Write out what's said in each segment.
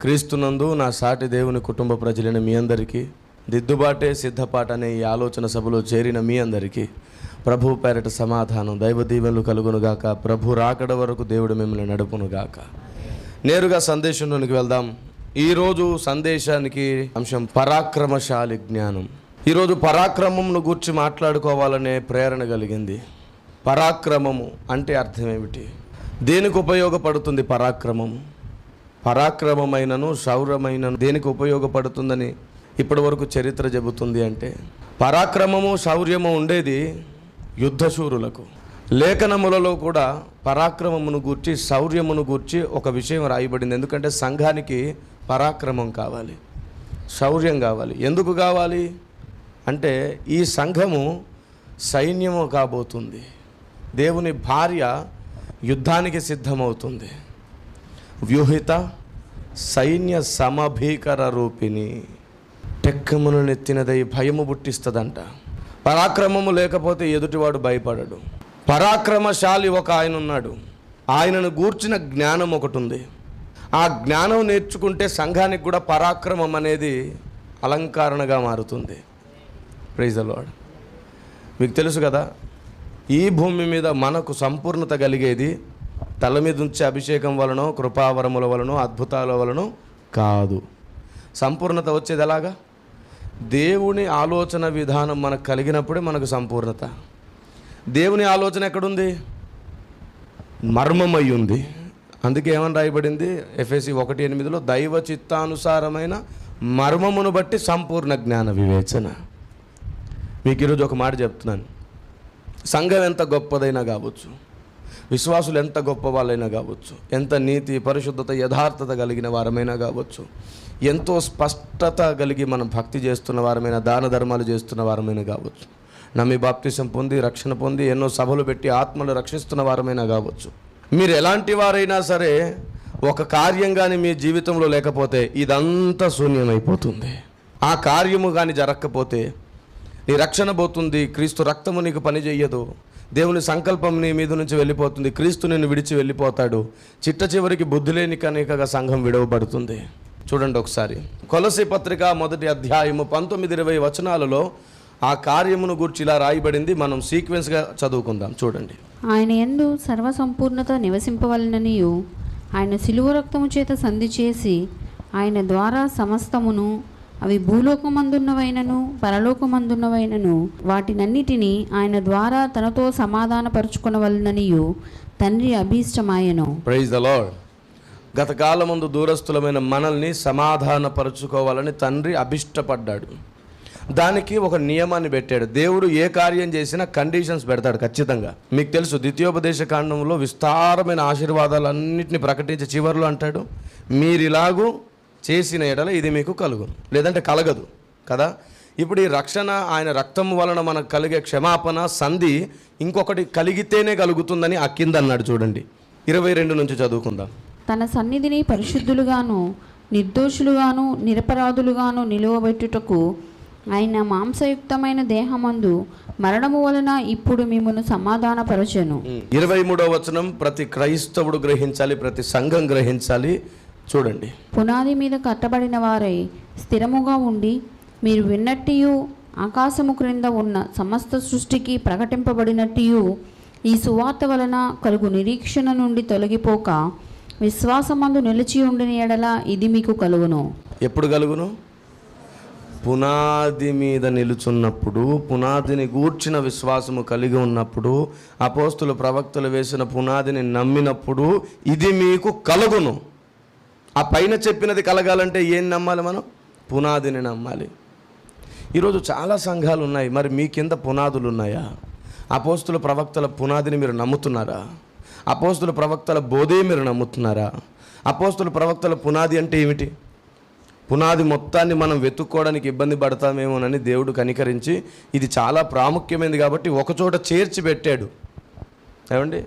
క్రీస్తునందు నా సాటి దేవుని కుటుంబ ప్రజలైన మీ అందరికీ, దిద్దుబాటే సిద్ధపాట అనే ఈ ఆలోచన సభలో చేరిన మీ అందరికీ ప్రభు పేరట సమాధానం, దైవ దీవెనలు కలుగునుగాక. ప్రభు రాకడ వరకు దేవుడు మిమ్మల్ని నడుపునుగాక. నేరుగా సందేశంలోనికి వెళ్దాం. ఈరోజు సందేశానికి అంశం పరాక్రమశాలి జ్ఞానం. ఈరోజు పరాక్రమమును గూర్చి మాట్లాడుకోవాలనే ప్రేరణ కలిగింది. పరాక్రమము అంటే అర్థం ఏమిటి? దేనికి ఉపయోగపడుతుంది పరాక్రమము? పరాక్రమమైనను శౌర్యమైనను దేనికి ఉపయోగపడుతుందని ఇప్పటి వరకు చరిత్ర చెబుతుంది అంటే, పరాక్రమము శౌర్యము ఉండేది యుద్ధశూరులకు. లేఖనములలో కూడా పరాక్రమమును గూర్చి శౌర్యమును గూర్చి ఒక విషయం రాయబడింది. ఎందుకంటే సంఘానికి పరాక్రమం కావాలి, శౌర్యం కావాలి. ఎందుకు కావాలి అంటే, ఈ సంఘము సైన్యము కాబోతుంది. దేవుని భార్య యుద్ధానికి సిద్ధమవుతుంది. వ్యూహిత సైన్య సమభీకర రూపిణి, టెక్కమును నెత్తినదై భయము పుట్టిస్తుందంట. పరాక్రమము లేకపోతే ఎదుటివాడు భయపడడు. పరాక్రమశాలి ఒక ఆయన ఉన్నాడు. ఆయనను గూర్చిన జ్ఞానం ఒకటి ఉంది. ఆ జ్ఞానం నేర్చుకుంటే సంఘానికి కూడా పరాక్రమం అనేది అలంకరణగా మారుతుంది. Praise the Lord. మీకు తెలుసు కదా, ఈ భూమి మీద మనకు సంపూర్ణత కలిగేది తల మీద ఉంచే అభిషేకం వలనో, కృపావరముల వలనో, అద్భుతాల వలనో కాదు. సంపూర్ణత వచ్చేది ఎలాగా? దేవుని ఆలోచన విధానం మనకు కలిగినప్పుడే మనకు సంపూర్ణత. దేవుని ఆలోచన ఎక్కడుంది? మర్మమై ఉంది. అందుకే ఏమని రాయబడింది ఎఫెసీ 1:8, దైవ చిత్తానుసారమైన మర్మమును బట్టి సంపూర్ణ జ్ఞాన వివేచన. మీకు ఈరోజు ఒక మాట చెప్తున్నాను. సంఘం ఎంత గొప్పదైనా కావచ్చు, విశ్వాసులు ఎంత గొప్ప వాళ్ళైనా కావచ్చు, ఎంత నీతి, పరిశుద్ధత, యథార్థత కలిగిన వారమైనా కావచ్చు, ఎంతో స్పష్టత కలిగి మనం భక్తి చేస్తున్న వారమైనా, దాన ధర్మాలు చేస్తున్న వారమైనా కావచ్చు, నమ్మి బాప్తిసం పొంది రక్షణ పొంది ఎన్నో సభలు పెట్టి ఆత్మలు రక్షిస్తున్న వారమైనా కావచ్చు, మీరు ఎలాంటి వారైనా సరే ఒక కార్యం కానీ మీ జీవితంలో లేకపోతే ఇదంతా శూన్యమైపోతుంది. ఆ కార్యము కానీ జరగకపోతే నీ రక్షణ పోతుంది. క్రీస్తు రక్తము నీకు పని చెయ్యదు. దేవుని సంకల్పం నీ మీద నుంచి వెళ్ళిపోతుంది. క్రీస్తు నిన్ను విడిచి వెళ్ళిపోతాడు. చిట్ట చివరికి బుద్ధి లేని కనికగా సంఘం విడవబడుతుంది. చూడండి ఒకసారి కొలస్సీ పత్రిక 1వ అధ్యాయము 19-20 వచనాలలో ఆ కార్యమును గురించి ఇలా రాయబడింది. మనం సీక్వెన్స్గా చదువుకుందాం. చూడండి. ఆయన యందు సర్వసంపూర్ణత నివసింపవలననియు, ఆయన శిలువ రక్తము చేత సంధి చేసి ఆయన ద్వారా సమస్తమును, అవి భూలోకమందున్నవైనను పరలోకమందున్నవైనను వాటినన్నిటినీ ఆయన ద్వారా తనతో సమాధానపరుచుకొనవలననియు తండ్రి అభీష్టమాయెను. Praise the lord. గత కాలమందు దూరస్థులమైన మనల్ని సమాధానపరుచుకోవాలని తండ్రి అభిష్టపడ్డాడు. దానికి ఒక నియమాన్ని పెట్టాడు. దేవుడు ఏ కార్యం చేసినా కండిషన్స్ పెడతాడు ఖచ్చితంగా. మీకు తెలుసు, ద్వితీయోపదేశ కాండంలో విస్తారమైన ఆశీర్వాదాలన్నింటినీ ప్రకటించే చివరిలో అంటాడు, మీరిలాగూ చేసిన ఎడల ఇది మీకు కలుగును, లేదంటే కలగదు కదా. ఇప్పుడు ఈ రక్షణ, ఆయన రక్తం వలన మనకు కలిగే క్షమాపణ, సంధి ఇంకొకటి కలిగితేనే కలుగుతుందని ఆ కింద అన్నాడు. చూడండి 22 నుంచి చదువుకుందాం. తన సన్నిధిని పరిశుద్ధులుగాను నిర్దోషులుగాను నిరపరాధులుగాను నిలువబెట్టుటకు ఆయన మాంసయుక్తమైన దేహమందు మరణము వలన ఇప్పుడు మిమ్మును సమాధానపరచెను. 23వ వచనం ప్రతి క్రైస్తవుడు గ్రహించాలి, ప్రతి సంఘం గ్రహించాలి. చూడండి. పునాది మీద కట్టబడిన వారై స్థిరముగా ఉండి, మీరు విన్నట్టియు ఆకాశము క్రింద ఉన్న సమస్త సృష్టికి ప్రకటింపబడినట్టియు ఈ సువార్త వలన కలుగు నిరీక్షణ నుండి తొలగిపోక విశ్వాసమందు నిలిచి ఉండిన ఎడల ఇది మీకు కలుగును. ఎప్పుడు కలుగును? పునాది మీద నిలుచున్నప్పుడు, పునాదిని గూర్చిన విశ్వాసము కలిగి ఉన్నప్పుడు, అపోస్తులు ప్రవక్తలు వేసిన పునాదిని నమ్మినప్పుడు ఇది మీకు కలుగును. ఆ పైన చెప్పినది కలగాలంటే ఏం నమ్మాలి? మనం పునాదిని నమ్మాలి. ఈరోజు చాలా సంఘాలు ఉన్నాయి. మరి మీ కింద పునాదులు ఉన్నాయా? అపోస్తుల ప్రవక్తల పునాదిని మీరు నమ్ముతున్నారా? అపోస్తుల ప్రవక్తల బోధే మీరు నమ్ముతున్నారా? అపోస్తుల ప్రవక్తల పునాది అంటే ఏమిటి? పునాది మొత్తాన్ని మనం వెతుక్కోవడానికి ఇబ్బంది పడతామేమోనని దేవుడు కనికరించి ఇది చాలా ప్రాముఖ్యమైనది కాబట్టి ఒకచోట చేర్చి పెట్టాడు. ఏమండి,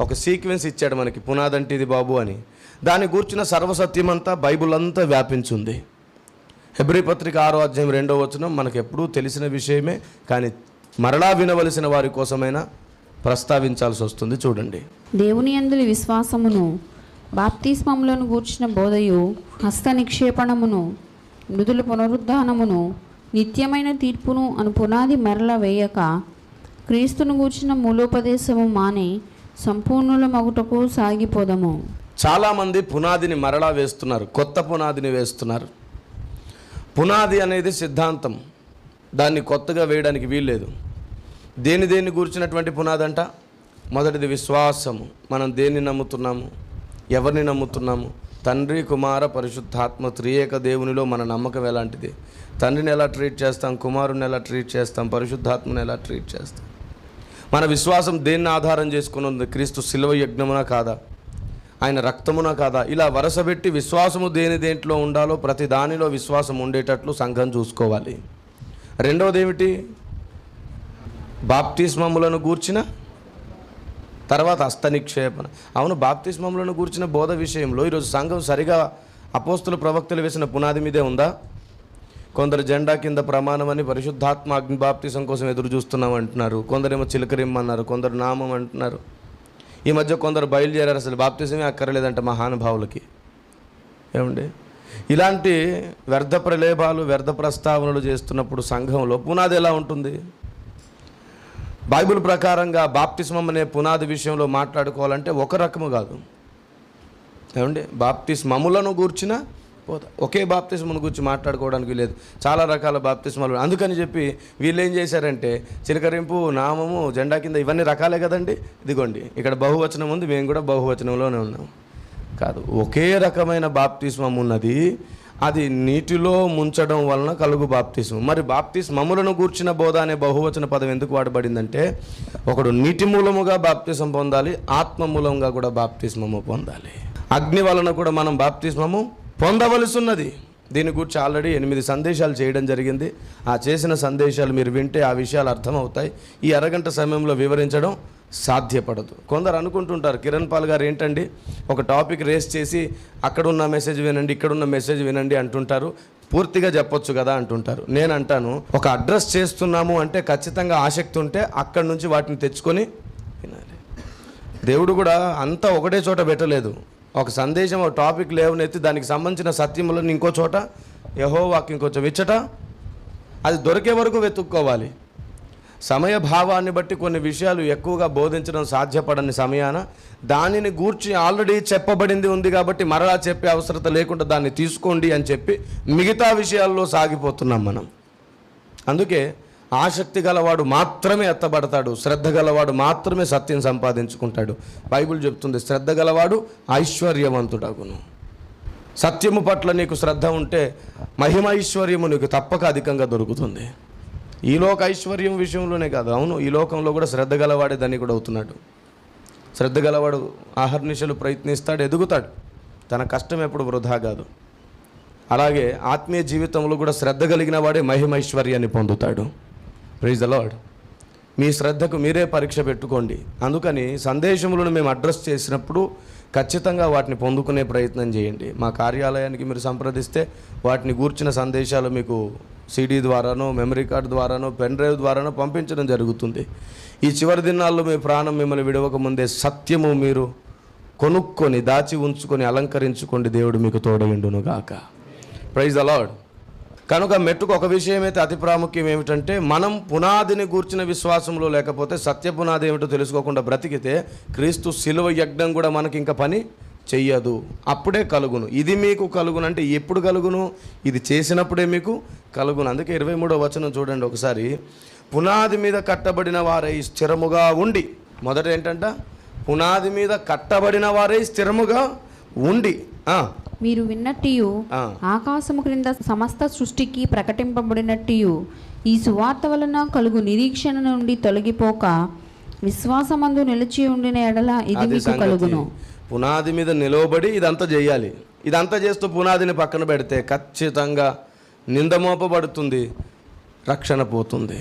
ఒక సీక్వెన్స్ ఇచ్చాడు మనకి, పునాది అంటే ఇది బాబు అని. దాని గూర్చిన సర్వసత్యం అంతా బైబుల్ అంతా వ్యాపించింది. హెబ్రీ పత్రిక 6వ అధ్యాయం 2వ వచనం మనకు ఎప్పుడూ తెలిసిన విషయమే, కానీ మరలా వినవలసిన వారి కోసమైనా ప్రస్తావించాల్సి వస్తుంది. చూడండి. దేవుని యందు విశ్వాసమును బాప్తిస్మములను గూర్చిన బోధయు, హస్త నిక్షేపణమును, మృదుల పునరుద్ధానమును, నిత్యమైన తీర్పును అను పునాది మరల వేయక, క్రీస్తును గూర్చిన మూలోపదేశము మాని సంపూర్ణుల మగుటకు సాగిపోదము. చాలామంది పునాదిని మరలా వేస్తున్నారు, కొత్త పునాదిని వేస్తున్నారు. పునాది అనేది సిద్ధాంతం, దాన్ని కొత్తగా వేయడానికి వీల్లేదు. దేని గురించినటువంటి పునాది అంట? మొదటిది విశ్వాసము. మనం దేన్ని నమ్ముతున్నాము, ఎవరిని నమ్ముతున్నాము? తండ్రి, కుమార, పరిశుద్ధాత్మ త్రియేక దేవునిలో మన నమ్మకం ఎలాంటిది? తండ్రిని ఎలా ట్రీట్ చేస్తాం, కుమారుని ఎలా ట్రీట్ చేస్తాం, పరిశుద్ధాత్మని ఎలా ట్రీట్ చేస్తాం? మన విశ్వాసం దేన్ని ఆధారం చేసుకుని ఉంది? క్రీస్తు శిలువ యజ్ఞమున కాదా, ఆయన రక్తమున కాదా? ఇలా వరుసపెట్టి విశ్వాసము దేంట్లో ఉండాలో ప్రతి దానిలో విశ్వాసం ఉండేటట్లు సంఘం చూసుకోవాలి. రెండవది ఏమిటి? బాప్తిస్మములను గూర్చిన, తర్వాత హస్త నిక్షేపణ. అవును, బాప్తిస్మములను గూర్చిన బోధ విషయంలో ఈరోజు సంఘం సరిగా అపోస్తుల ప్రవక్తలు వేసిన పునాది మీదే ఉందా? కొందరు జెండా కింద ప్రమాణం అని పరిశుద్ధాత్మ అగ్ని బాప్తిసం కోసం ఎదురు చూస్తున్నాం అంటున్నారు. కొందరేమో చిలకరిమ్మన్నారు, కొందరు నామం అంటున్నారు. ఈ మధ్య కొందరు బయలుదేరారు, అసలు బాప్తిసమే అక్కర్లేదంట మహానుభావులకి. ఏమండి, ఇలాంటి వ్యర్థ ప్రలేపాలు, వ్యర్థ ప్రస్తావనలు చేస్తున్నప్పుడు సంఘంలో పునాది ఎలా ఉంటుంది? బైబిల్ ప్రకారంగా బాప్తిస్మం అనే పునాది విషయంలో మాట్లాడుకోవాలంటే ఒక రకము కాదు. ఏమండి, బాప్తిస్మములను గూర్చిన పోత, ఒకే బాప్తిస్మను గురించి మాట్లాడుకోవడానికి లేదు, చాలా రకాల బాప్తిస్మాలు. అందుకని చెప్పి వీళ్ళు ఏం చేశారంటే చిలకరింపు, నామము, జెండా కింద ఇవన్నీ రకాలే కదండి. ఇదిగోండి ఇక్కడ బహువచనం ఉంది, మేము కూడా బహువచనంలోనే ఉన్నాం. కాదు, ఒకే రకమైన బాప్తిస్మం ఉన్నది, అది నీటిలో ముంచడం వలన కలుగు బాప్తిస్మం. మరి బాప్తిస్మములను గూర్చిన బోధ అనే బహువచన పదం ఎందుకు వాడబడిందంటే, ఒకడు నీటి మూలముగా బాప్తిస్మం పొందాలి, ఆత్మ మూలంగా కూడా బాప్తిస్మము పొందాలి. అగ్ని వలన కూడా మనం బాప్తిస్మము పొందవలసి ఉన్నది. దీని గురించి ఆల్రెడీ 8 సందేశాలు చేయడం జరిగింది. ఆ చేసిన సందేశాలు మీరు వింటే ఆ విషయాలు అర్థమవుతాయి. ఈ అరగంట సమయంలో వివరించడం సాధ్యపడదు. కొందరు అనుకుంటుంటారు, కిరణ్ పాల్ గారు ఏంటండి ఒక టాపిక్ రేస్ చేసి అక్కడున్న మెసేజ్ వినండి, ఇక్కడున్న మెసేజ్ వినండి అంటుంటారు, పూర్తిగా చెప్పొచ్చు కదా అంటుంటారు. నేను అంటాను, ఒక అడ్రస్ చేస్తున్నాము అంటే ఖచ్చితంగా ఆసక్తి ఉంటే అక్కడి నుంచి వాటిని తెచ్చుకొని వినాలి. దేవుడు కూడా అంతా ఒకటే చోట పెట్టలేదు. ఒక సందేశం, ఒక టాపిక్ లేవనెత్తి దానికి సంబంధించిన సత్యములను ఇంకో చోట, యెహోవాకు ఇంకొంచెం ఇచ్చట, అది దొరికే వరకు వెతుక్కోవాలి. సమయ భావాన్ని బట్టి కొన్ని విషయాలు ఎక్కువగా బోధించడం సాధ్యపడని సమయాన దానిని గూర్చి ఆల్రెడీ చెప్పబడింది ఉంది కాబట్టి మరలా చెప్పే అవసరత లేకుండా దాన్ని తీసుకోండి అని చెప్పి మిగతా విషయాల్లో సాగిపోతున్నాం మనం. అందుకే ఆసక్తి గలవాడు మాత్రమే ఎత్తబడతాడు, శ్రద్ధ గలవాడు మాత్రమే సత్యం సంపాదించుకుంటాడు. బైబిల్ చెప్తుంది, శ్రద్ధ గలవాడు ఐశ్వర్యవంతుడగును. సత్యము పట్ల నీకు శ్రద్ధ ఉంటే మహిమ ఐశ్వర్యము నీకు తప్పక అధికంగా దొరుకుతుంది. ఈ లోక ఐశ్వర్యం విషయంలోనే కాదు, అవును, ఈ లోకంలో కూడా శ్రద్ధ గలవాడే ధనికుడు అవుతున్నాడు. శ్రద్ధ గలవాడు ఆహర్నిశలు ప్రయత్నిస్తాడు, ఎదుగుతాడు. తన కష్టం ఎప్పుడు వృధా కాదు. అలాగే ఆత్మీయ జీవితంలో కూడా శ్రద్ధ కలిగిన వాడే మహిమైశ్వర్యాన్ని పొందుతాడు. Praise the lord. మీ శ్రద్ధకు మీరే పరీక్ష పెట్టుకోండి. అందుకని సందేశములను మేము అడ్రస్ చేసినప్పుడు ఖచ్చితంగా వాటిని పొందుకునే ప్రయత్నం చేయండి. మా కార్యాలయానికి మీరు సంప్రదిస్తే వాటిని గూర్చిన సందేశాలు మీకు CD ద్వారానో, మెమరీ కార్డు ద్వారానో, పెన్ డ్రైవ్ ద్వారానో పంపించడం జరుగుతుంది. ఈ చివరి దినాల్లో మీ ప్రాణం మిమ్మల్ని విడవక ముందే సత్యము మీరు కొనుక్కొని దాచి ఉంచుకొని అలంకరించుకోండి. దేవుడు మీకు తోడయుండును గాక. Praise the Lord. కనుక మెట్టుకు ఒక విషయం అయితే అతి ప్రాముఖ్యం ఏమిటంటే, మనం పునాదిని గూర్చిన విశ్వాసంలో లేకపోతే, సత్య పునాది ఏమిటో తెలుసుకోకుండా బ్రతికితే క్రీస్తు శిలువ యజ్ఞం కూడా మనకి ఇంకా పని చెయ్యదు. అప్పుడే కలుగును. ఇది మీకు కలుగును అంటే ఎప్పుడు కలుగును? ఇది చేసినప్పుడే మీకు కలుగును. అందుకే 23వ వచనం చూడండి ఒకసారి. పునాది మీద కట్టబడిన వారై స్థిరముగా ఉండి, మొదట ఏంటంట, పునాది మీద కట్టబడిన వారై స్థిరముగా ఉండి, మీరు విన్నట్టు ఆకాశము క్రింద సమస్త సృష్టికి ప్రకటింపబడినట్టు ఈ సువార్త వలన కలుగు నిరీక్షణ నుండి తొలగిపోక విశ్వాసమందు నిలిచి ఉండిన ఎడల ఇది మీకు కలుగును. పునాది మీద నిలవబడి ఇదంతా చేయాలి. ఇదంతా చేస్తూ పునాదిని పక్కన పెడితే ఖచ్చితంగా నిందమోపబడుతుంది, రక్షణ పోతుంది,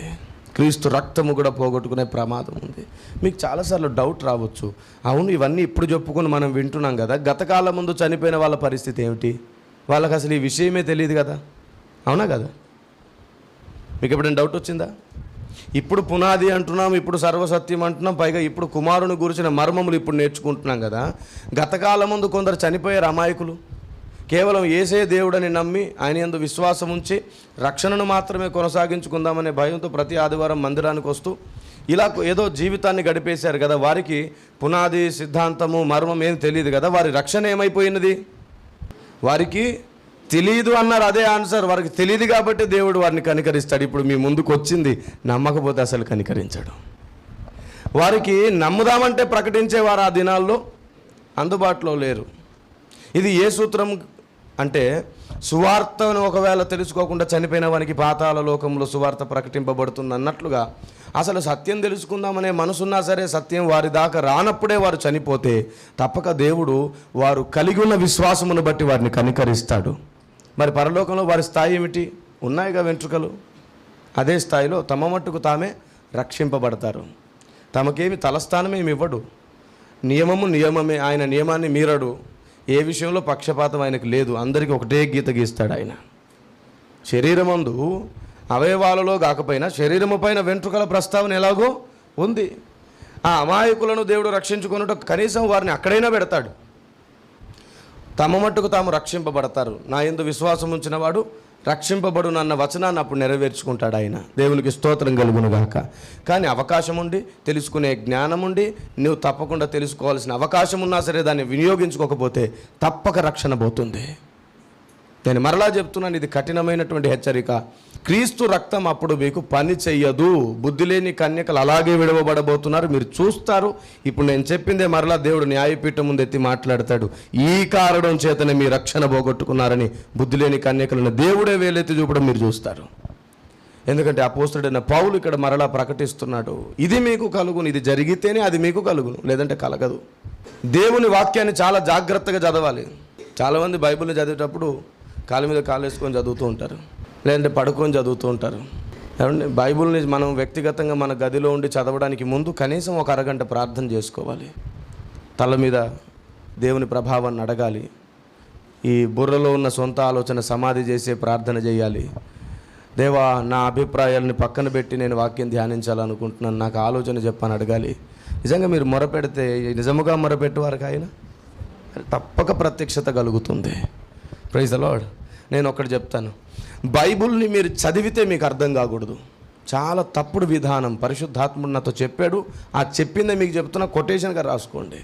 క్రీస్తు రక్తము కూడా పోగొట్టుకునే ప్రమాదం ఉంది. మీకు చాలాసార్లు డౌట్ రావచ్చు, అవును ఇవన్నీ ఇప్పుడు చెప్పుకొని మనం వింటున్నాం కదా, గతకాలం ముందు చనిపోయిన వాళ్ళ పరిస్థితి ఏమిటి? వాళ్ళకి అసలు ఈ విషయమే తెలియదు కదా, అవునా కదా? మీకు ఎప్పుడైనా డౌట్ వచ్చిందా? ఇప్పుడు పునాది అంటున్నాం, ఇప్పుడు సర్వసత్యం అంటున్నాం, పైగా ఇప్పుడు కుమారుని గురించిన మర్మములు ఇప్పుడు నేర్చుకుంటున్నాం కదా. గతకాలం ముందు కొందరు చనిపోయారు అమాయకులు. కేవలం యేసే దేవుడని నమ్మి ఆయన యందు విశ్వాసం ఉంచి రక్షణను మాత్రమే కొనసాగించుకుందామనే భయంతో ప్రతి ఆదివారం మందిరానికి వస్తూ ఇలా ఏదో జీవితాన్ని గడిపేశారు కదా. వారికి పునాది, సిద్ధాంతము, మర్మం ఏం తెలియదు కదా. వారి రక్షణ ఏమైపోయినది? వారికి తెలియదు అన్నారు, అదే ఆన్సర్. వారికి తెలియదు కాబట్టి దేవుడు వారిని కనికరిస్తాడు. ఇప్పుడు మీ ముందుకు వచ్చింది, నమ్మకపోతే అసలు కనికరించాడు. వారికి నమ్ముదామంటే ప్రకటించేవారు ఆ దినాల్లో అందుబాటులో లేరు. ఇది ఏ సూత్రం అంటే, సువార్తను ఒకవేళ తెలుసుకోకుండా చనిపోయిన వానికి పాతాళ లోకంలో సువార్త ప్రకటింపబడుతుంది అన్నట్లుగా అసలు సత్యం తెలుసుకుందామనే మనసున్నా సరే సత్యం వారి దాకా రానప్పుడే వారు చనిపోతే తప్పక దేవుడు వారు కలిగి ఉన్న విశ్వాసమును బట్టి వారిని కనికరిస్తాడు. మరి పరలోకంలో వారి స్థాయి ఏమిటి? ఉన్నాయిగా వెంట్రుకలు. అదే స్థాయిలో తమ మట్టుకు తామే రక్షింపబడతారు. తమకేమి తలస్థానమేమి ఇవ్వడు. నియమము నియమమే, ఆయన నియమాన్ని మీరడు. ఏ విషయంలో పక్షపాతం ఆయనకు లేదు. అందరికీ ఒకటే గీత గీస్తాడు ఆయన. శరీరమందు అవయవాలలో కాకపోయినా శరీరము పైన వెంట్రుకల ప్రస్తావన ఎలాగో ఉంది. ఆ అమాయకులను దేవుడు రక్షించుకున్నట్టు కనీసం వారిని అక్కడైనా పెడతాడు. తమ మట్టుకు తాము రక్షింపబడతారు. నా యందు విశ్వాసం ఉంచిన వాడు రక్షింపబడును అన్న వచనాన్ని అప్పుడు నెరవేర్చుకుంటాడు ఆయన. దేవునికి స్తోత్రం కలుగునుగాక. కానీ అవకాశం ఉండి, తెలుసుకునే జ్ఞానం ఉండి, నువ్వు తప్పకుండా తెలుసుకోవాల్సిన అవకాశం ఉన్నా సరే దాన్ని వినియోగించుకోకపోతే తప్పక రక్షణ పోతుంది. నేను మరలా చెప్తున్నాను, ఇది కఠినమైనటువంటి హెచ్చరిక. క్రీస్తు రక్తం అప్పుడు మీకు పని చెయ్యదు. బుద్ధి లేని కన్యకలు అలాగే విడవబడబోతున్నారు, మీరు చూస్తారు. ఇప్పుడు నేను చెప్పిందే మరలా దేవుడు న్యాయపీఠం ముందు ఎత్తి మాట్లాడతాడు. ఈ కారణం చేతనే మీ రక్షణ పోగొట్టుకున్నారని బుద్ధి లేని కన్యకలను దేవుడే వేలెత్తి చూపడం మీరు చూస్తారు. ఎందుకంటే అపోస్తలుడైన పౌలు ఇక్కడ మరలా ప్రకటిస్తున్నాడు, ఇది మీకు కలుగును, ఇది జరిగితేనే అది మీకు కలుగును, లేదంటే కలగదు. దేవుని వాక్యాన్ని చాలా జాగ్రత్తగా చదవాలి. చాలామంది బైబిల్ని చదివేటప్పుడు కాళ్ళ మీద కాళ్ళు వేసుకొని చదువుతూ ఉంటారు, లేదంటే పడుకొని చదువుతూ ఉంటారు. ఏమంటే బైబిల్ని మనం వ్యక్తిగతంగా మన గదిలో ఉండి చదవడానికి ముందు కనీసం ఒక అరగంట ప్రార్థన చేసుకోవాలి. తల మీద దేవుని ప్రభావాన్ని అడగాలి. ఈ బుర్రలో ఉన్న సొంత ఆలోచన సమాధి చేసే ప్రార్థన చేయాలి. దేవా, నా అభిప్రాయాలని పక్కన పెట్టి నేను వాక్యం ధ్యానించాలనుకుంటున్నాను, నాకు ఆలోచన చెప్పని అడగాలి. నిజంగా మీరు మొరపెడితే, నిజముగా మొరపెట్టువారికి ఆయన తప్పక ప్రత్యక్షత కలుగుతుంది. Praise the Lord. నేను ఒకటి చెప్తాను, బైబిల్ని మీరు చదివితే మీకు అర్థం కాకూడదు. చాలా తప్పుడు విధానం. పరిశుద్ధాత్ముడు నాతో చెప్పాడు, ఆ చెప్పిందే మీకు చెప్తున్నా, కొటేషన్గా రాసుకోండి.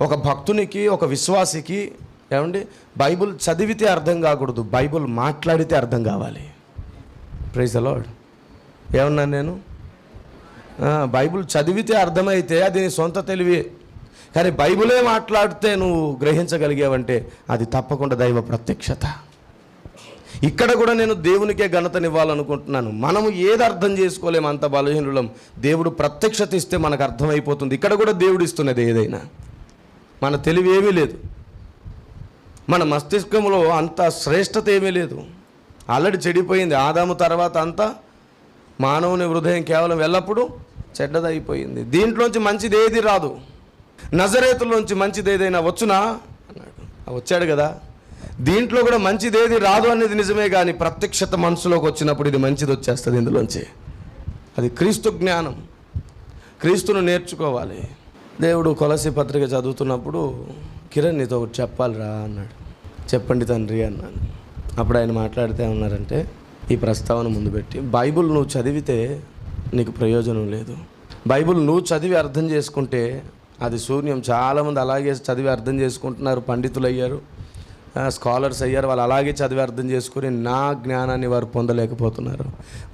ఒక భక్తునికి, ఒక విశ్వాసికి ఏమండి బైబిల్ చదివితే అర్థం కాకూడదు, బైబిల్ మాట్లాడితే అర్థం కావాలి. Praise the lord. ఏమన్నాను నేను? బైబిల్ చదివితే అర్థమైతే అది నీ సొంత తెలివే. కానీ బైబిలే మాట్లాడితే నువ్వు గ్రహించగలిగావంటే అది తప్పకుండా దైవ ప్రత్యక్షత. ఇక్కడ కూడా నేను దేవునికే ఘనతనివ్వాలనుకుంటున్నాను. మనము ఏది అర్థం చేసుకోలేము, అంత బలహీనులం. దేవుడు ప్రత్యక్షత ఇస్తే మనకు అర్థమైపోతుంది. ఇక్కడ కూడా దేవుడు ఇస్తున్నది ఏదైనా, మన తెలివి ఏమీ లేదు, మన మస్తిష్కంలో అంత శ్రేష్టత ఏమీ లేదు. ఆల్రెడీ చెడిపోయింది. ఆదాము తర్వాత అంతా మానవుని హృదయం కేవలం ఎల్లప్పుడూ చెడ్డదైపోయింది. దీంట్లోంచి మంచిది ఏది రాదు. నజరేతులోంచి మంచిది ఏదైనా వచ్చునా అన్నాడు, వచ్చాడు కదా. దీంట్లో కూడా మంచిది ఏది రాదు అనేది నిజమే, కానీ ప్రత్యక్షత మనసులోకి వచ్చినప్పుడు ఇది మంచిది వచ్చేస్తుంది ఇందులోంచి. అది క్రీస్తు జ్ఞానం. క్రీస్తును నేర్చుకోవాలి. దేవుడు కొలసి పత్రిక చదువుతున్నప్పుడు, కిరణ్ నీతో ఒకటి చెప్పాలిరా అన్నాడు. చెప్పండి తండ్రి అన్నాను. అప్పుడు ఆయన మాట్లాడితే ఉన్నారంటే, ఈ ప్రస్తావన ముందు పెట్టి, బైబిల్ నువ్వు చదివితే నీకు ప్రయోజనం లేదు. బైబిల్ నువ్వు చదివి అర్థం చేసుకుంటే అది శూన్యం. చాలామంది అలాగే చదివి అర్థం చేసుకుంటున్నారు, పండితులు అయ్యారు, స్కాలర్స్ అయ్యారు. వాళ్ళు అలాగే చదివి అర్థం చేసుకుని నా జ్ఞానాన్ని వారు పొందలేకపోతున్నారు.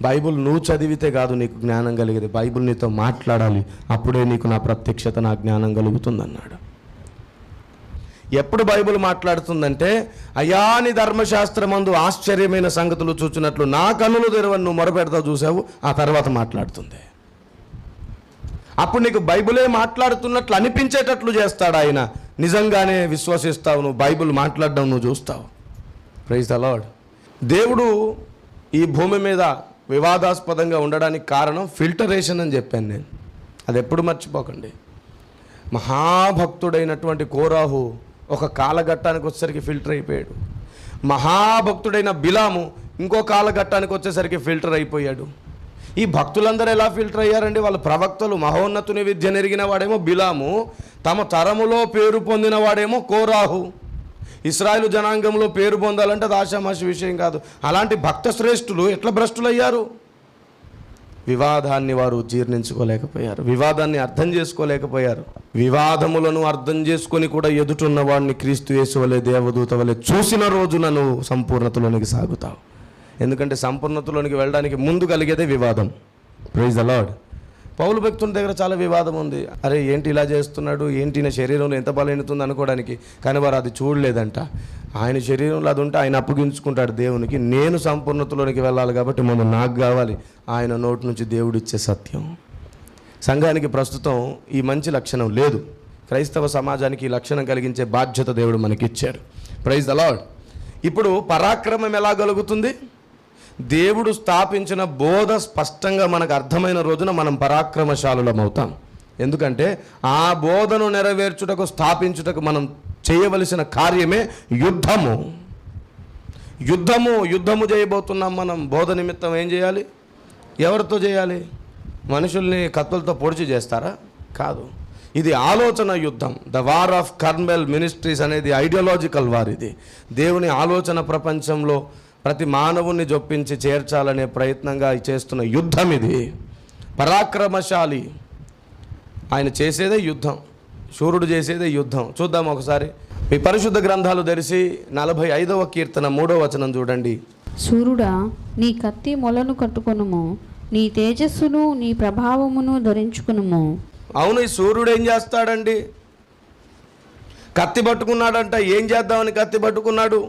బైబిల్ నువ్వు చదివితే కాదు నీకు జ్ఞానం కలిగేది, బైబిల్ నీతో మాట్లాడాలి, అప్పుడే నీకు నా ప్రత్యక్షత, నా జ్ఞానం కలుగుతుందన్నాడు. ఎప్పుడు బైబిల్ మాట్లాడుతుందంటే, అయ్యా నీ ధర్మశాస్త్రమందు ఆశ్చర్యమైన సంగతులు చూచినట్లు నా కన్నులు తెరవని నువ్వు మొరపెడతావు చూసావు, ఆ తర్వాత మాట్లాడుతుంది. అప్పుడు నీకు బైబిలే మాట్లాడుతున్నట్లు అనిపించేటట్లు చేస్తాడు ఆయన. నిజంగానే విశ్వసిస్తావు, నువ్వు బైబిల్ మాట్లాడడం నువ్వు చూస్తావు. Praise the Lord. దేవుడు ఈ భూమి మీద వివాదాస్పదంగా ఉండడానికి కారణం ఫిల్టరేషన్ అని చెప్పాను నేను. అది ఎప్పుడు మర్చిపోకండి. మహాభక్తుడైనటువంటి కోరాహు ఒక కాలఘట్టానికి వచ్చేసరికి ఫిల్టర్ అయిపోయాడు. మహాభక్తుడైన బిలాము ఇంకో కాలఘట్టానికి వచ్చేసరికి ఫిల్టర్ అయిపోయాడు. ఈ భక్తులందరూ ఎలా ఫిల్టర్ అయ్యారండి? వాళ్ళ ప్రవక్తలు, మహోన్నతుని విద్య నెరిగిన వాడేమో బిలాము, తమ తరములో పేరు పొందిన వాడేమో కోరాహు. ఇశ్రాయేలు జనాంగంలో పేరు పొందాలంటే అది ఆషామాషి విషయం కాదు. అలాంటి భక్త శ్రేష్ఠులు ఎట్లా భ్రష్టులయ్యారు? వివాదాన్ని వారు జీర్ణించుకోలేకపోయారు, వివాదాన్ని అర్థం చేసుకోలేకపోయారు. వివాదములను అర్థం చేసుకొని కూడా ఎదుటున్న వాడిని క్రీస్తు యేసు వలె, దేవదూత వలె చూసిన రోజున నువ్వు సంపూర్ణతలోనికి సాగుతావు. ఎందుకంటే సంపూర్ణతలోనికి వెళ్ళడానికి ముందు కలిగేదే వివాదం. Praise the lord. పౌలు భక్తుని దగ్గర చాలా వివాదం ఉంది. అరే ఏంటి ఇలా చేస్తున్నాడు, ఏంటి నా శరీరంలో ఎంత బలహీనతుంది అనుకోవడానికి. కానీ వారు అది చూడలేదంట. ఆయన శరీరంలో అది ఉంటే ఆయన అప్పగించుకుంటాడు దేవునికి. నేను సంపూర్ణతలోనికి వెళ్ళాలి కాబట్టి ముందు నాకు కావాలి. ఆయన నోటి నుంచి దేవుడు ఇచ్చే సత్యం. సంఘానికి ప్రస్తుతం ఈ మంచి లక్షణం లేదు. క్రైస్తవ సమాజానికి ఈ లక్షణం కలిగించే బాధ్యత దేవుడు మనకిచ్చాడు. Praise the lord. ఇప్పుడు పరాక్రమం ఎలా కలుగుతుంది? దేవుడు స్థాపించిన బోధ స్పష్టంగా మనకు అర్థమైన రోజున మనం పరాక్రమశాలులం అవుతాం. ఎందుకంటే ఆ బోధను నెరవేర్చుటకు, స్థాపించుటకు మనం చేయవలసిన కార్యమే యుద్ధము. యుద్ధము చేయబోతున్నాం మనం. బోధ నిమిత్తం ఏం చేయాలి? ఎవరితో చేయాలి? మనుషుల్ని కత్తులతో పొడిచి చేస్తారా? కాదు. ఇది ఆలోచన యుద్ధం. The war of Carmel ministries అనేది ఐడియాలజికల్ వార్. ఇది దేవుని ఆలోచన ప్రపంచంలో ప్రతి మానవుణ్ణి జొప్పించి చేర్చాలనే ప్రయత్నంగా చేస్తున్న యుద్ధం ఇది. పరాక్రమశాలి ఆయన చేసేదే యుద్ధం, శూరుడు చేసేదే యుద్ధం. చూద్దాం ఒకసారి. మీ పరిశుద్ధ గ్రంథాలు తెరిచి 45వ కీర్తన 3వ వచనం చూడండి. సూర్యుడా, నీ కత్తి మొలను కట్టుకొనుము, నీ తేజస్సును నీ ప్రభావమును ధరించుకునుము. అవును, ఈ సూర్యుడు ఏం చేస్తాడండి? కత్తి పట్టుకున్నాడంట. ఏం చేద్దామని కత్తి పట్టుకున్నాడు?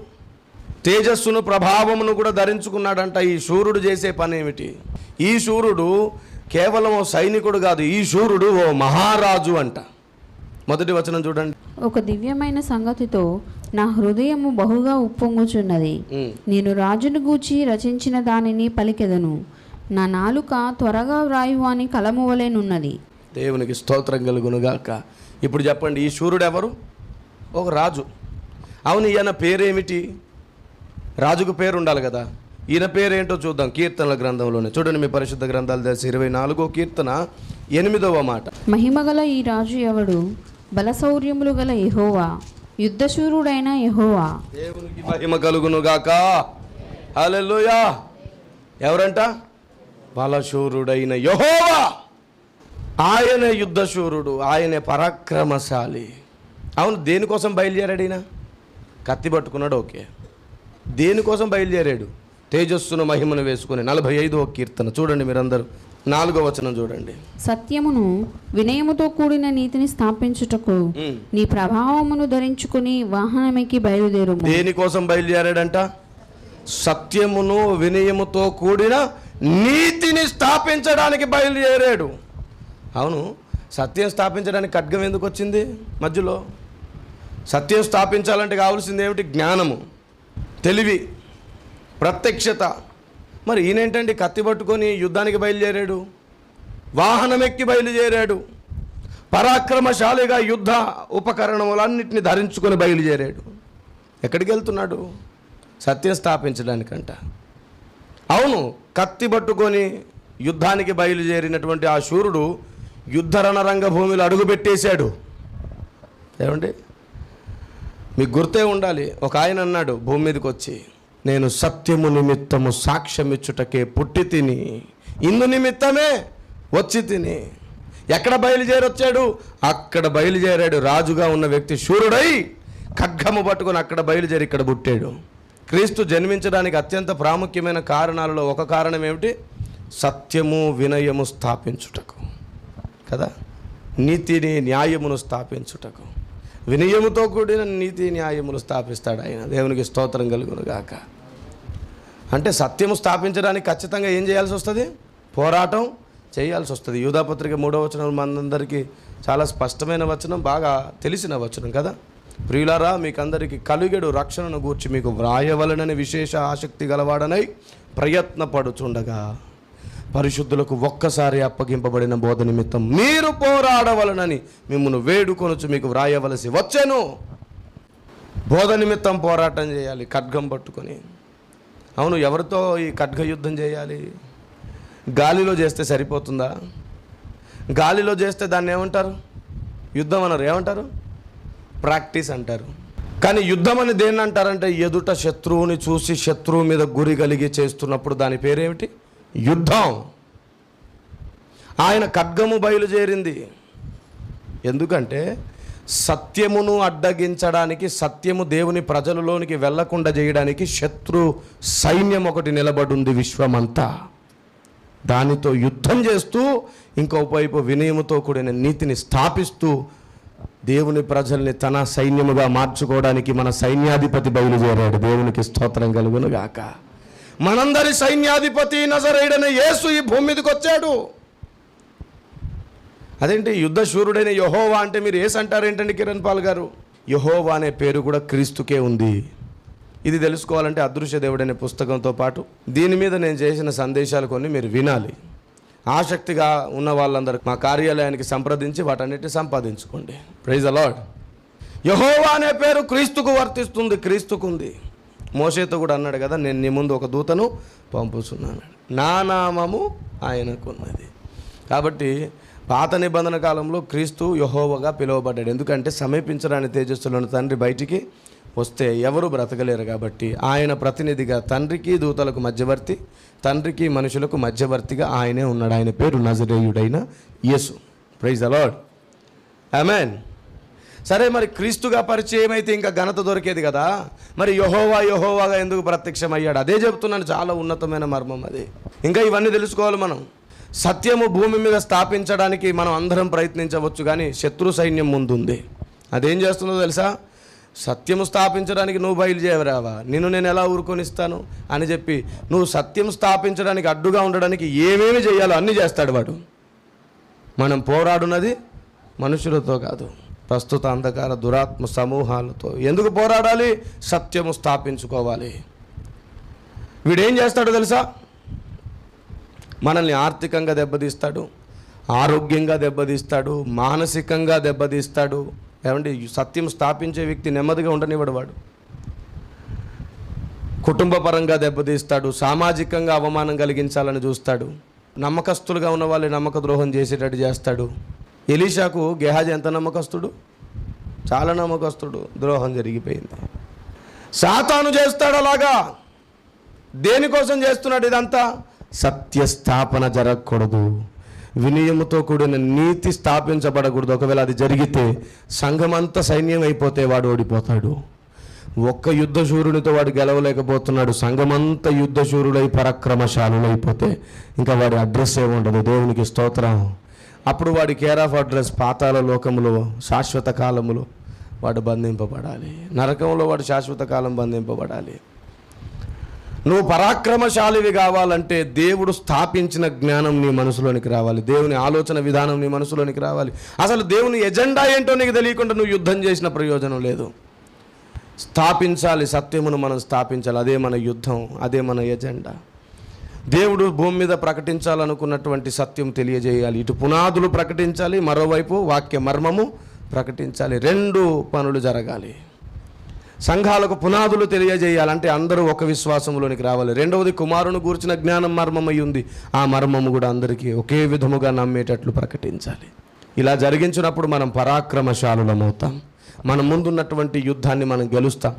తేజస్సును ప్రభావమును కూడా ధరించుకున్నాడంట. ఈ సూర్యుడు చేసే పని ఏమిటి? ఈ సూర్యుడు కేవలం ఓ సైనికుడు కాదు, ఈ సూర్యుడు ఓ మహారాజు అంట. మొదటి వచనం చూడండి. ఒక దివ్యమైన సంగతితో నా హృదయము బహుగా ఉప్పొంగుచున్నది. నేను రాజును గూర్చి రచించిన దానిని పలికెదను. నా నాలుక త్వరగా వ్రాయువాని కలము వలెనున్నది. దేవునికి స్తోత్రం కలుగునుగాక. ఇప్పుడు చెప్పండి, ఈ సూర్యుడు ఎవరు? ఒక రాజు. అవును, ఈయన పేరేమిటి? రాజుకు పేరు ఉండాలి కదా. ఈయన పేరేంటో చూద్దాం. కీర్తనల గ్రంథంలోనే చూడండి. మీ పరిశుద్ధ గ్రంథాలు తెలిసి 24వ కీర్తన 8వ మాట. మహిమగల ఈ రాజు ఎవడు? బలశౌర్యములు గల యెహోవా, యుద్ధశూరుడైన యెహోవా. దేవునికి మహిమ కలుగునుగాక. హల్లెలూయా. ఎవరంట? బలశూరుడైన యెహోవా. ఆయనే యుద్ధశూరుడు, ఆయనే పరాక్రమశాలి. అవును, దేనికోసం బయలుదేరాడు ఈయన? కత్తి పట్టుకున్నాడు, ఓకే. దేనికోసం బయలుదేరాడు? తేజస్సును మహిమను వేసుకుని. 45వ కీర్తన చూడండి మీరందరూ. 4వ వచనం చూడండి. సత్యమును వినయముతో కూడిన నీతిని స్థాపించుటకు నీ ప్రభావమును ధరించుకుని వాహనమెక్కి బయలుదేరుము. దేనికోసం బయలుదేరాడంట? సత్యమును వినయముతో కూడిన నీతిని స్థాపించడానికి బయలుదేరాడు. అవును, సత్యం స్థాపించడానికి ఖడ్గం ఎందుకు వచ్చింది మధ్యలో? సత్యం స్థాపించాలంటే కావాల్సింది ఏమిటి? జ్ఞానము, తెలివి, ప్రత్యక్షత. మరి ఈయనేంటండి కత్తి పట్టుకొని యుద్ధానికి బయలుదేరాడు, వాహనం ఎక్కి బయలుదేరాడు, పరాక్రమశాలిగా యుద్ధ ఉపకరణములన్నింటినీ ధరించుకొని బయలుదేరాడు. ఎక్కడికి వెళ్తున్నాడు? సత్యం స్థాపించడానికంట. అవును, కత్తి పట్టుకొని యుద్ధానికి బయలుదేరినటువంటి ఆ శూరుడు యుద్ధ రణరంగ భూమిలో అడుగుపెట్టేశాడు. ఏమండి, మీకు గుర్తే ఉండాలి, ఒక ఆయన అన్నాడు భూమి మీదకి వచ్చి, నేను సత్యము నిమిత్తము సాక్ష్యమిచ్చుటకే పుట్టి తిని, ఇందు నిమిత్తమే వచ్చి తిని. ఎక్కడ బయలుదేరొచ్చాడు? అక్కడ బయలుదేరాడు. రాజుగా ఉన్న వ్యక్తి శూరుడై ఖడ్గము పట్టుకొని అక్కడ బయలుదేరి ఇక్కడ పుట్టాడు. క్రీస్తు జన్మించడానికి అత్యంత ప్రాముఖ్యమైన కారణాలలో ఒక కారణం ఏమిటి? సత్యము వినయము స్థాపించుటకు కదా. నీతిని న్యాయమును స్థాపించుటకు, వినయముతో కూడిన నీతి న్యాయములు స్థాపిస్తాడు ఆయన. దేవునికి స్తోత్రం కలుగునుగాక. అంటే సత్యము స్థాపించడానికి ఖచ్చితంగా ఏం చేయాల్సి వస్తుంది? పోరాటం చేయాల్సి వస్తుంది. యూదాపత్రిక 3వ వచనం మనందరికీ చాలా స్పష్టమైన వచనం, బాగా తెలిసిన వచనం కదా. ప్రియులారా, మీకందరికీ కలిగెడు రక్షణను గూర్చి మీకు వ్రాయవలనని విశేష ఆసక్తి గలవాడనై ప్రయత్నపడుచుండగా పరిశుద్ధులకు ఒక్కసారి అప్పగింపబడిన బోధ నిమిత్తం మీరు పోరాడవలనని మిమ్మల్ని వేడుకొనుచు మీకు వ్రాయవలసి వచ్చాను. బోధ నిమిత్తం పోరాటం చేయాలి ఖడ్గం పట్టుకొని. అవును, ఎవరితో ఈ ఖడ్గ యుద్ధం చేయాలి? గాలిలో చేస్తే సరిపోతుందా? గాలిలో చేస్తే దాన్ని ఏమంటారు? యుద్ధం అన్నారు. ఏమంటారు? ప్రాక్టీస్ అంటారు. కానీ యుద్ధం అని దేన్ని అంటారంటే ఎదుట శత్రువుని చూసి శత్రువు మీద గురి కలిగి చేస్తున్నప్పుడు దాని పేరేమిటి? యుద్ధం. ఆయన ఖడ్గము బయలుదేరింది. ఎందుకంటే సత్యమును అడ్డగించడానికి, సత్యము దేవుని ప్రజలలోనికి వెళ్లకుండా చేయడానికి శత్రు సైన్యం ఒకటి నిలబడింది విశ్వమంతా. దానితో యుద్ధం చేస్తూ ఇంకో వైపు వినయముతో కూడిన నీతిని స్థాపిస్తూ దేవుని ప్రజల్ని తన సైన్యముగా మార్చుకోవడానికి మన సైన్యాధిపతి బయలుదేరాడు. దేవునికి స్తోత్రం కలుగును గాక. మనందరి సైన్యాధిపతి నజరేయుడైన యేసు ఈ భూమి మీదకి వచ్చాడు. అదేంటి యుద్ధ శూరుడైన యెహోవా అంటే మీరు యేసు అంటారు ఏంటండి కిరణ్ పాల్ గారు? యెహోవా అనే పేరు కూడా క్రీస్తుకే ఉంది. ఇది తెలుసుకోవాలంటే అదృశ్య దేవుడనే పుస్తకంతో పాటు దీని మీద నేను చేసిన సందేశాలు కొన్ని మీరు వినాలి. ఆసక్తిగా ఉన్న వాళ్ళందరూ మా కార్యాలయానికి సంప్రదించి వాటన్నిటిని సంపాదించుకోండి. Praise the lord. యెహోవా అనే పేరు క్రీస్తుకు వర్తిస్తుంది, క్రీస్తుకు ఉంది. మోషేతో కూడా అన్నాడు కదా, నేను నీ ముందు ఒక దూతను పంపుతున్నాను, నా నామము ఆయనకున్నది. కాబట్టి పాత నిబంధన కాలంలో క్రీస్తు యెహోవాగా పిలువబడ్డాడు. ఎందుకంటే సమీపించడానికి తేజస్సులోని తండ్రి బయటికి వస్తే ఎవరు బ్రతకలేరు కాబట్టి ఆయన ప్రతినిధిగా తండ్రికి దూతలకు మధ్యవర్తి, తండ్రికి మనుషులకు మధ్యవర్తిగా ఆయనే ఉన్నాడు. ఆయన పేరు నజరేయుడైన యేసు. Praise the lord. ఆమేన్. సరే, మరి క్రీస్తుగా పరిచయం అయితే ఇంకా ఘనత దొరికేది కదా. మరి యెహోవాగా ఎందుకు ప్రత్యక్షమయ్యాడు? అదే చెప్తున్నాను, చాలా ఉన్నతమైన మర్మం అది. ఇంకా ఇవన్నీ తెలుసుకోవాలి మనం. సత్యము భూమి మీద స్థాపించడానికి మనం అందరం ప్రయత్నించవచ్చు, కానీ శత్రు సైన్యం ముందుంది. అదేం చేస్తుందో తెలుసా? సత్యము స్థాపించడానికి నువ్వు బయలుదేరావా, నిన్ను నేను ఎలా ఊరుకొనిస్తాను అని చెప్పి నువ్వు సత్యం స్థాపించడానికి అడ్డుగా ఉండడానికి ఏమేమి చేయాలో అన్నీ చేస్తాడు వాడు. మనం పోరాడున్నది మనుషులతో కాదు, ప్రస్తుత అంధకార దురాత్మ సమూహాలతో. ఎందుకు పోరాడాలి? సత్యము స్థాపించుకోవాలి. వీడేం చేస్తాడో తెలుసా? మనల్ని ఆర్థికంగా దెబ్బతీస్తాడు, ఆరోగ్యంగా దెబ్బతీస్తాడు, మానసికంగా దెబ్బతీస్తాడు. ఏమంటే సత్యం స్థాపించే వ్యక్తి నెమ్మదిగా ఉండనివ్వడు. వాడు కుటుంబ పరంగా దెబ్బతీస్తాడు, సామాజికంగా అవమానం కలిగించాలని చూస్తాడు, నమ్మకస్తులుగా ఉన్న వాళ్ళు నమ్మక ద్రోహం చేసేటట్టు చేస్తాడు. ఎలీషాకు గెహాజీ ఎంత నమ్మకస్తుడు, చాలా నమ్మకస్తుడు, ద్రోహం జరిగిపోయింది. సాతాను చేస్తాడు అలాగా. దేనికోసం చేస్తున్నాడు ఇదంతా? సత్యస్థాపన జరగకూడదు, వినయముతో కూడిన నీతి స్థాపించబడకూడదు. ఒకవేళ అది జరిగితే సంఘమంతా సైన్యం అయిపోతే వాడు ఓడిపోతాడు. ఒక్క యుద్ధశూరునితో వాడు గెలవలేకపోతున్నాడు. సంఘమంతా యుద్ధశూరుడై పరాక్రమశాలులైపోతే ఇంకా వాడి అడ్రస్ ఏముండదు. దేవునికి స్తోత్రం. అప్పుడు వాడి కేర్ ఆఫ్ అడ్రస్ పాతాళ లోకములో శాశ్వత కాలములో వాడు బంధింపబడాలి. నరకంలో వాడు శాశ్వత కాలం బంధింపబడాలి. నువ్వు పరాక్రమశాలివి కావాలంటే దేవుడు స్థాపించిన జ్ఞానం నీ మనసులోనికి రావాలి, దేవుని ఆలోచన విధానం నీ మనసులోనికి రావాలి. అసలు దేవుని ఎజెండా ఏంటో నీకు తెలియకుండా నువ్వు యుద్ధం చేసిన ప్రయోజనం లేదు. స్థాపించాలి, సత్యమును మనం స్థాపించాలి. అదే మన యుద్ధం, అదే మన ఎజెండా. దేవుడు భూమి మీద ప్రకటించాలనుకున్నటువంటి సత్యం తెలియజేయాలి. ఇటు పునాదులు ప్రకటించాలి, మరోవైపు వాక్య మర్మము ప్రకటించాలి. రెండు పనులు జరగాలి. సంఘాలకు పునాదులు తెలియజేయాలంటే అందరూ ఒక విశ్వాసంలోనికి రావాలి. రెండవది, కుమారుని గూర్చిన జ్ఞానం మర్మమై ఉంది, ఆ మర్మము కూడా అందరికీ ఒకే విధముగా నమ్మేటట్లు ప్రకటించాలి. ఇలా జరిగించినప్పుడు మనం పరాక్రమశాలులమవుతాం. మన ముందున్నటువంటి యుద్ధాన్ని మనం గెలుస్తాం.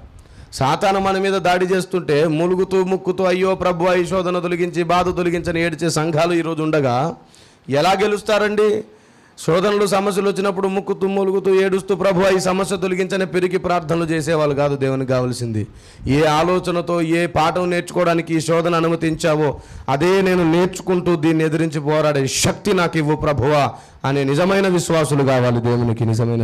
సాతాను మన మీద దాడి చేస్తుంటే ములుగుతూ ముక్కుతూ అయ్యో ప్రభువా ఈ శోధన తొలగించి, బాధ తొలగించని ఏడ్చే సంఘాలు ఈరోజు ఉండగా ఎలా గెలుస్తారండి? శోధనలు సమస్యలు వచ్చినప్పుడు ముక్కుతూ మూలుగుతూ ఏడుస్తూ ప్రభువా ఈ సమస్య తొలగించని పెరిగి ప్రార్థనలు చేసేవాళ్ళు కాదు. దేవునికి కావాల్సింది ఏ ఆలోచనతో, ఏ పాఠం నేర్చుకోవడానికి ఈ శోధన అనుమతించావో అదే నేను నేర్చుకుంటూ దీన్ని ఎదిరించి పోరాడే శక్తి నాకు ఇవ్వు ప్రభువా అనే నిజమైన విశ్వాసులు కావాలి. దేవునికి నిజమైన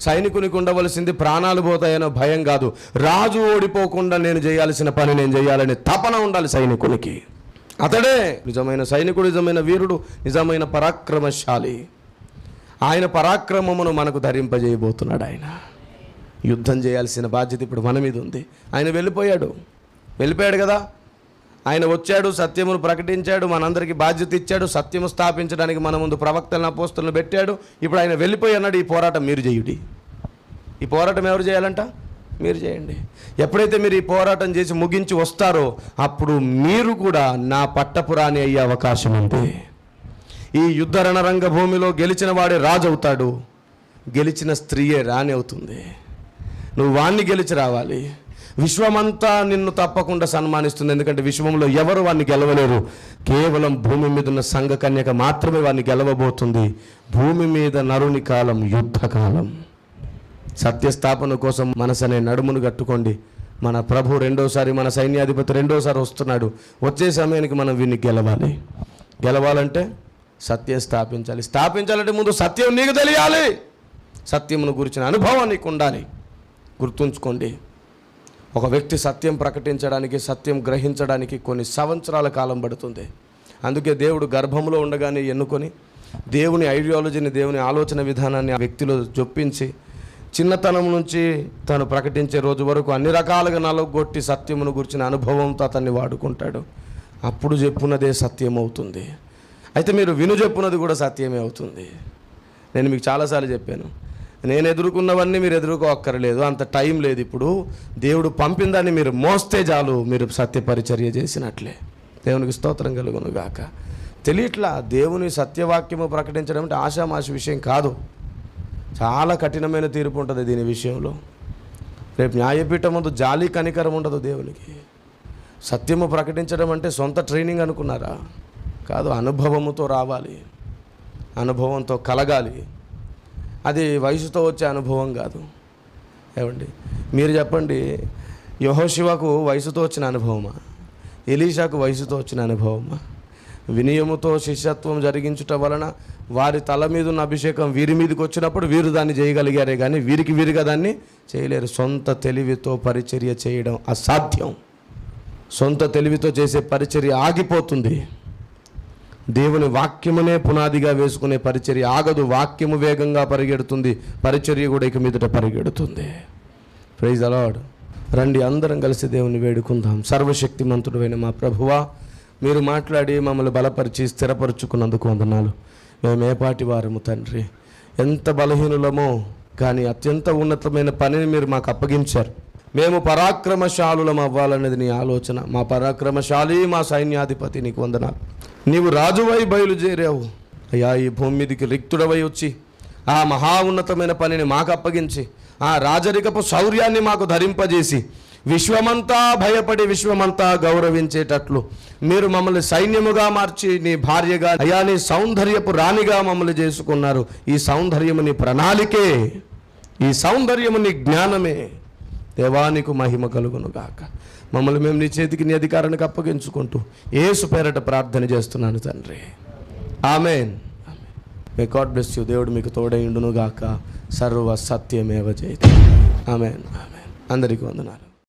సైనికునికి ఉండవలసింది ప్రాణాలు పోతాయనో భయం కాదు, రాజు ఓడిపోకుండా నేను చేయాల్సిన పని నేను చేయాలనే తపన ఉండాలి సైనికునికి. అతడే నిజమైన సైనికుడు, నిజమైన వీరుడు, నిజమైన పరాక్రమశాలి. ఆయన పరాక్రమమును మనకు ధరింపజేయబోతున్నాడు. ఆయన యుద్ధం చేయాల్సిన బాధ్యత ఇప్పుడు మన మీద ఉంది. ఆయన వెళ్ళిపోయాడు కదా. ఆయన వచ్చాడు, సత్యమును ప్రకటించాడు, మనందరికీ బాధ్యత ఇచ్చాడు, సత్యము స్థాపించడానికి మన ముందు ప్రవక్తలను అపోస్తలను పెట్టాడు. ఇప్పుడు ఆయన వెళ్ళిపోయి అన్నాడు, ఈ పోరాటం మీరు చేయుడి. ఈ పోరాటం ఎవరు చేయాలంట? మీరు చేయండి. ఎప్పుడైతే మీరు ఈ పోరాటం చేసి ముగించి వస్తారో అప్పుడు మీరు కూడా నా పట్టపురాణి అయ్యే అవకాశం ఉంది. ఈ యుద్ధ రణరంగ భూమిలో గెలిచిన వాడే రాజు అవుతాడు, గెలిచిన స్త్రీయే రాణి అవుతుంది. నువ్వు వాణ్ణి గెలిచి రావాలి. విశ్వమంతా నిన్ను తప్పకుండా సన్మానిస్తుంది. ఎందుకంటే విశ్వంలో ఎవరు వాడిని గెలవలేరు. కేవలం భూమి మీద ఉన్న సంఘ కన్యక మాత్రమే వాడిని గెలవబోతుంది. భూమి మీద నరుని కాలం యుద్ధకాలం. సత్యస్థాపన కోసం మనసనే నడుమును కట్టుకోండి. మన ప్రభు రెండోసారి, మన సైన్యాధిపతి రెండోసారి వస్తున్నాడు. వచ్చే సమయానికి మనం వీడిని గెలవాలి. గెలవాలంటే సత్యం స్థాపించాలంటే ముందు సత్యం నీకు తెలియాలి. సత్యమును గురించిన అనుభవం నీకు ఉండాలి. గుర్తుంచుకోండి, ఒక వ్యక్తి సత్యం ప్రకటించడానికి, సత్యం గ్రహించడానికి కొన్ని సంవత్సరాల కాలం పడుతుంది. అందుకే దేవుడు గర్భంలో ఉండగానే ఎన్నుకొని దేవుని ఐడియాలజీని, దేవుని ఆలోచన విధానాన్ని ఆ వ్యక్తిలో జొప్పించి చిన్నతనం నుంచి తను ప్రకటించే రోజు వరకు అన్ని రకాలుగా నలగొట్టి సత్యమును గురించిన అనుభవంతో అతన్ని వాడుకుంటాడు. అప్పుడు చెప్పున్నదే సత్యం అవుతుంది. అయితే మీరు విను చెప్పున్నది కూడా సత్యమే అవుతుంది. నేను మీకు చాలాసార్లు చెప్పాను, నేను ఎదుర్కొన్నవన్నీ మీరు ఎదుర్కోక్కర్లేదు, అంత టైం లేదు. ఇప్పుడు దేవుడు పంపిన దాన్ని మీరు మోస్తే చాలు, మీరు సత్య పరిచర్య చేసినట్లే. దేవునికి స్తోత్రం కలుగును గాక. తెలియట్లా, దేవుని సత్యవాక్యము ప్రకటించడం అంటే ఆషామాషి విషయం కాదు. చాలా కఠినమైన తీర్పు ఉంటుంది దీని విషయంలో. రేపు న్యాయపీఠం ముందు జాలి కనికరం ఉండదు దేవునికి. సత్యము ప్రకటించడం అంటే సొంత ట్రైనింగ్ అనుకున్నారా? కాదు, అనుభవముతో రావాలి, అనుభవంతో కలగాలి. అది వయసుతో వచ్చే అనుభవం కాదు. ఏమండి మీరు చెప్పండి, యెహోషువకు వయసుతో వచ్చిన అనుభవమా? ఎలీషాకు వయసుతో వచ్చిన అనుభవమా? వినయముతో శిష్యత్వం జరిగించుట వలన వారి తల మీద ఉన్న అభిషేకం వీరి మీదకి వచ్చినప్పుడు వీరు దాన్ని చేయగలిగారే కానీ వీరిగా దాన్ని చేయలేరు. సొంత తెలివితో పరిచర్య చేయడం అసాధ్యం. సొంత తెలివితో చేసే పరిచర్య ఆగిపోతుంది. దేవుని వాక్యమునే పునాదిగా వేసుకునే పరిచర్య ఆగదు. వాక్యము వేగంగా పరిగెడుతుంది, పరిచర్య కూడా ఇక మీదట పరిగెడుతుంది. Praise the lord. రండి అందరం కలిసి దేవుని వేడుకుందాం. సర్వశక్తిమంతుడైన మా ప్రభువా, మీరు మాట్లాడి మమ్మల్ని బలపరిచి స్థిరపరుచుకున్నందుకు వందనాలు. మేము ఏపాటి వారము తండ్రి, ఎంత బలహీనులమో కానీ అత్యంత ఉన్నతమైన పనిని మీరు మాకు అప్పగించారు. మేము పరాక్రమశాలులం అవ్వాలనేది నీ ఆలోచన. మా పరాక్రమశాలి, మా సైన్యాధిపతి నీకు వందనాలు. నీవు రాజువై బయలుదేరావు అయ్యా. ఈ భూమి మీదకి రిక్తుడవై వచ్చి ఆ మహా ఉన్నతమైన పనిని మాకు అప్పగించి ఆ రాజరికపు శౌర్యాన్ని మాకు ధరింపజేసి విశ్వమంతా భయపడి విశ్వమంతా గౌరవించేటట్లు మీరు మమ్మల్ని సైన్యముగా మార్చి నీ భార్యగా అయ్యా నీ సౌందర్యపు రాణిగా మమ్మల్ని చేసుకున్నారు. ఈ సౌందర్యము నీ ప్రణాళికే, ఈ సౌందర్యము నీ జ్ఞానమే. దేవానికి మహిమ కలుగును గాక. మమ్మల్ని మేము నీ చేతికి నీ అధికారానికి అప్పగించుకుంటూ యేసు పేరట ప్రార్థన చేస్తున్నాను తండ్రి. Amen. May God bless you. దేవుడు మీకు తోడైండును గాక. సర్వ సత్యమేవ జయతే. ఆమెన్. ఆమెన్. అందరికీ వందనాలు.